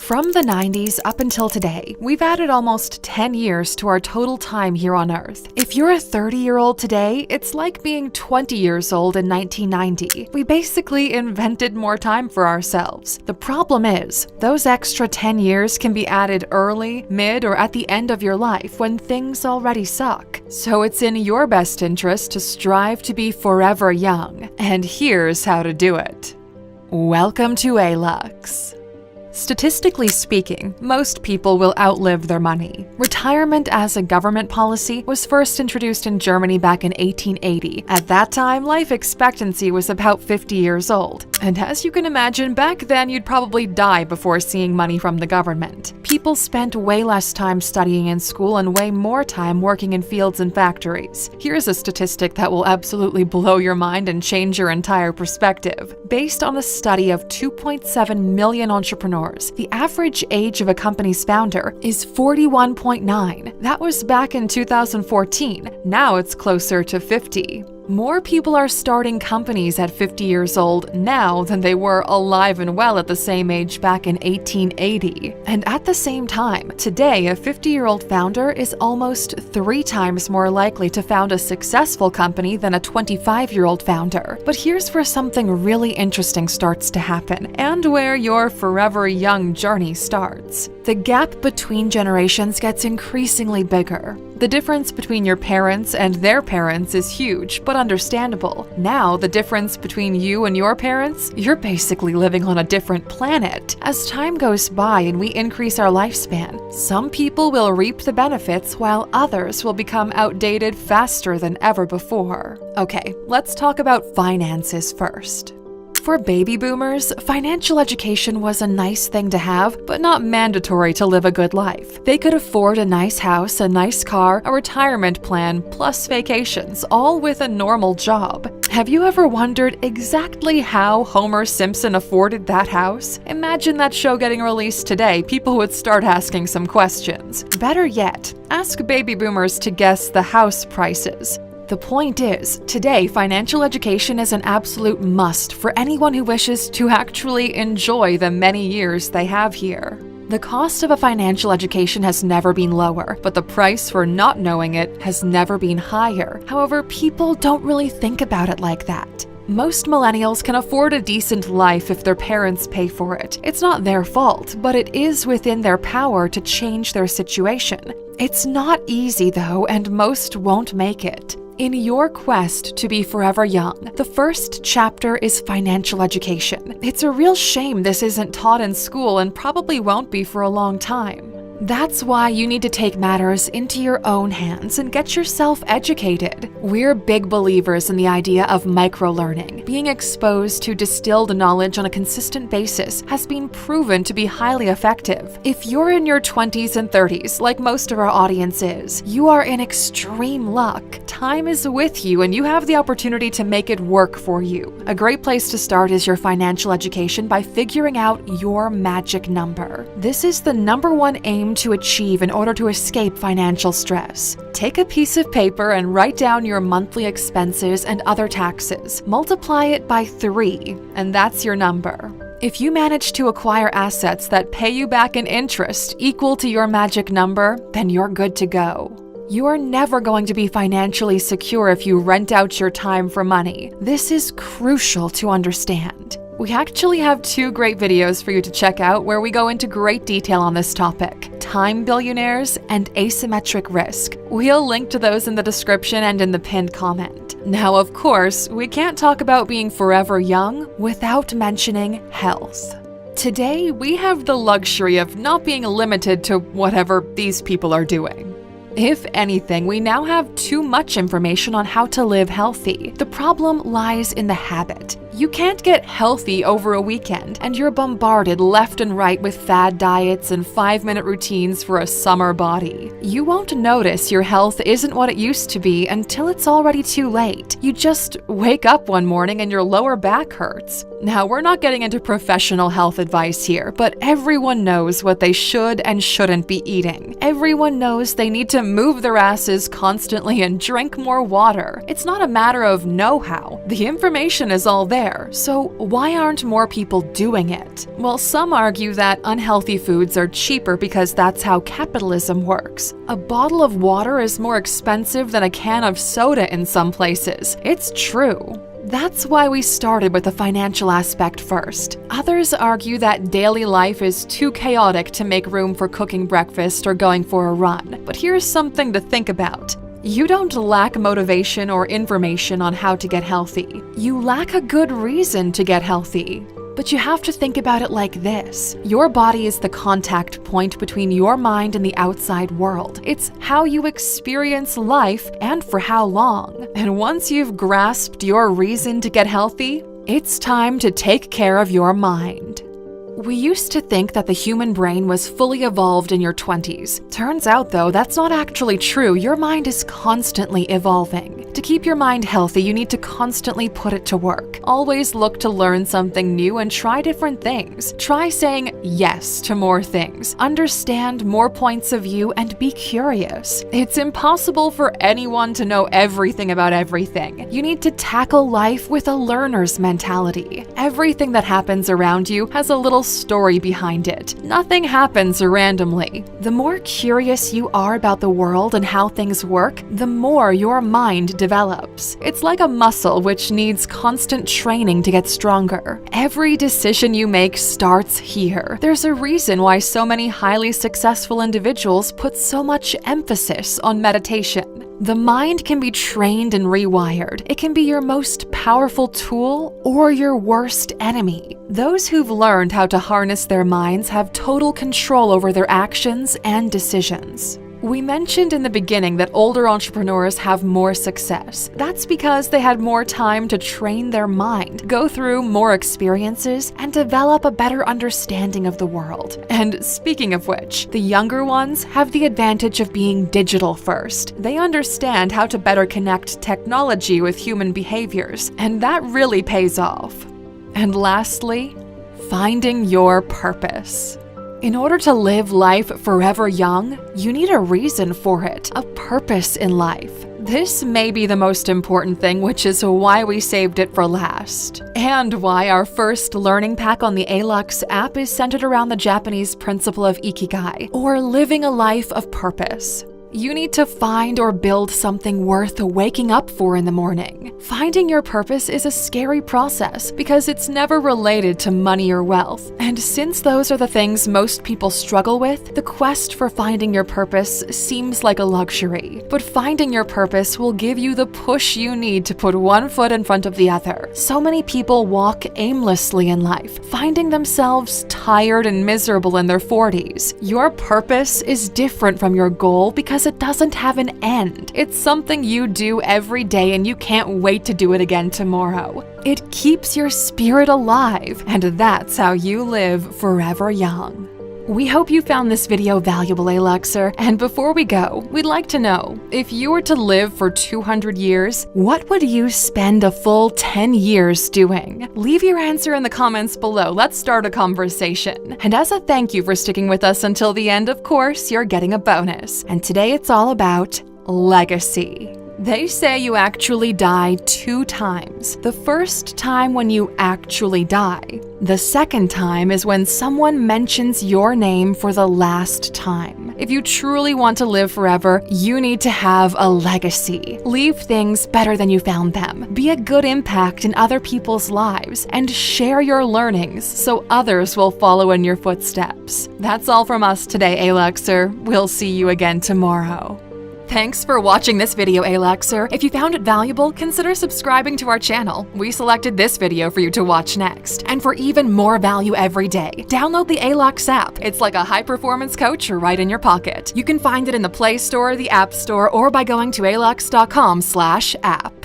From the 90s up until today, we've added almost 10 years to our total time here on Earth. If you're a 30-year-old today, it's like being 20 years old in 1990. We basically invented more time for ourselves. The problem is, those extra 10 years can be added early, mid, or at the end of your life when things already suck. So it's in your best interest to strive to be forever young. And here's how to do it. Welcome to Ageless. Statistically speaking, most people will outlive their money. Retirement as a government policy was first introduced in Germany back in 1880. At that time, life expectancy was about 50 years old. And as you can imagine, back then you'd probably die before seeing money from the government. People spent way less time studying in school and way more time working in fields and factories. Here's a statistic that will absolutely blow your mind and change your entire perspective. Based on a study of 2.7 million entrepreneurs, the average age of a company's founder is 41.9. That was back in 2014. Now it's closer to 50. More people are starting companies at 50 years old now than they were alive and well at the same age back in 1880. And at the same time, today a 50-year-old founder is almost 3 times more likely to found a successful company than a 25-year-old founder. But here's where something really interesting starts to happen, and where your forever young journey starts. The gap between generations gets increasingly bigger. The difference between your parents and their parents is huge, but understandable. Now, the difference between you and your parents, you're basically living on a different planet. As time goes by and we increase our lifespan, some people will reap the benefits while others will become outdated faster than ever before. Okay, let's talk about finances first. For baby boomers, financial education was a nice thing to have, but not mandatory to live a good life. They could afford a nice house, a nice car, a retirement plan, plus vacations, all with a normal job. Have you ever wondered exactly how Homer Simpson afforded that house? Imagine that show getting released today, people would start asking some questions. Better yet, ask baby boomers to guess the house prices. The point is, today financial education is an absolute must for anyone who wishes to actually enjoy the many years they have here. The cost of a financial education has never been lower, but the price for not knowing it has never been higher. However, people don't really think about it like that. Most millennials can afford a decent life if their parents pay for it. It's not their fault, but it is within their power to change their situation. It's not easy though, and most won't make it. In your quest to be forever young, the first chapter is financial education. It's a real shame this isn't taught in school and probably won't be for a long time. That's why you need to take matters into your own hands and get yourself educated. We're big believers in the idea of micro-learning. Being exposed to distilled knowledge on a consistent basis has been proven to be highly effective. If you're in your 20s and 30s, like most of our audience is, you are in extreme luck. Time is with you and you have the opportunity to make it work for you. A great place to start is your financial education by figuring out your magic number. This is the #1 aim to achieve in order to escape financial stress. Take a piece of paper and write down your monthly expenses and other taxes. Multiply it by 3, and that's your number. If you manage to acquire assets that pay you back in interest equal to your magic number, then you're good to go. You are never going to be financially secure if you rent out your time for money. This is crucial to understand. We actually have 2 great videos for you to check out where we go into great detail on this topic: time billionaires and asymmetric risk. We'll link to those in the description and in the pinned comment. Now, of course, we can't talk about being forever young without mentioning health. Today, we have the luxury of not being limited to whatever these people are doing. If anything, we now have too much information on how to live healthy. The problem lies in the habit. You can't get healthy over a weekend, and you're bombarded left and right with fad diets and 5-minute routines for a summer body. You won't notice your health isn't what it used to be until it's already too late. You just wake up one morning and your lower back hurts. Now, we're not getting into professional health advice here, but everyone knows what they should and shouldn't be eating. Everyone knows they need to move their asses constantly and drink more water. It's not a matter of know-how. The information is all there, so why aren't more people doing it? Well, some argue that unhealthy foods are cheaper because that's how capitalism works. A bottle of water is more expensive than a can of soda in some places. It's true. That's why we started with the financial aspect first. Others argue that daily life is too chaotic to make room for cooking breakfast or going for a run. But here's something to think about. You don't lack motivation or information on how to get healthy. You lack a good reason to get healthy. But you have to think about it like this. Your body is the contact point between your mind and the outside world. It's how you experience life and for how long. And once you've grasped your reason to get healthy, it's time to take care of your mind. We used to think that the human brain was fully evolved in your 20s. Turns out, though, that's not actually true. Your mind is constantly evolving. To keep your mind healthy, you need to constantly put it to work. Always look to learn something new and try different things. Try saying yes to more things. Understand more points of view and be curious. It's impossible for anyone to know everything about everything. You need to tackle life with a learner's mentality. Everything that happens around you has a little story behind it. Nothing happens randomly. The more curious you are about the world and how things work, the more your mind develops. It's like a muscle which needs constant training to get stronger. Every decision you make starts here. There's a reason why so many highly successful individuals put so much emphasis on meditation. The mind can be trained and rewired. It can be your most powerful tool or your worst enemy. Those who've learned how to harness their minds have total control over their actions and decisions. We mentioned in the beginning that older entrepreneurs have more success. That's because they had more time to train their mind, go through more experiences, and develop a better understanding of the world. And speaking of which, the younger ones have the advantage of being digital first. They understand how to better connect technology with human behaviors, and that really pays off. And lastly, finding your purpose. In order to live life forever young, you need a reason for it, a purpose in life. This may be the most important thing, which is why we saved it for last. And why our first learning pack on the Ageless app is centered around the Japanese principle of ikigai, or living a life of purpose. You need to find or build something worth waking up for in the morning. Finding your purpose is a scary process because it's never related to money or wealth. And since those are the things most people struggle with, the quest for finding your purpose seems like a luxury. But finding your purpose will give you the push you need to put one foot in front of the other. So many people walk aimlessly in life, finding themselves tired and miserable in their 40s. Your purpose is different from your goal because it doesn't have an end. It's something you do every day and you can't wait to do it again tomorrow. It keeps your spirit alive, and that's how you live forever young. We hope you found this video valuable, Agelesser, and before we go, we'd like to know, if you were to live for 200 years, what would you spend a full 10 years doing? Leave your answer in the comments below. Let's start a conversation. And as a thank you for sticking with us until the end, of course, you're getting a bonus. And today it's all about legacy. They say you actually die 2 times. The first time when you actually die. The second time is when someone mentions your name for the last time. If you truly want to live forever, you need to have a legacy. Leave things better than you found them. Be a good impact in other people's lives, and share your learnings so others will follow in your footsteps. That's all from us today, Agelesser. We'll see you again tomorrow. Thanks for watching this video, Agelesser. If you found it valuable, consider subscribing to our channel. We selected this video for you to watch next. And for even more value every day, download the Ageless app. It's like a high-performance coach right in your pocket. You can find it in the Play Store, the App Store, or by going to ageless.com/app.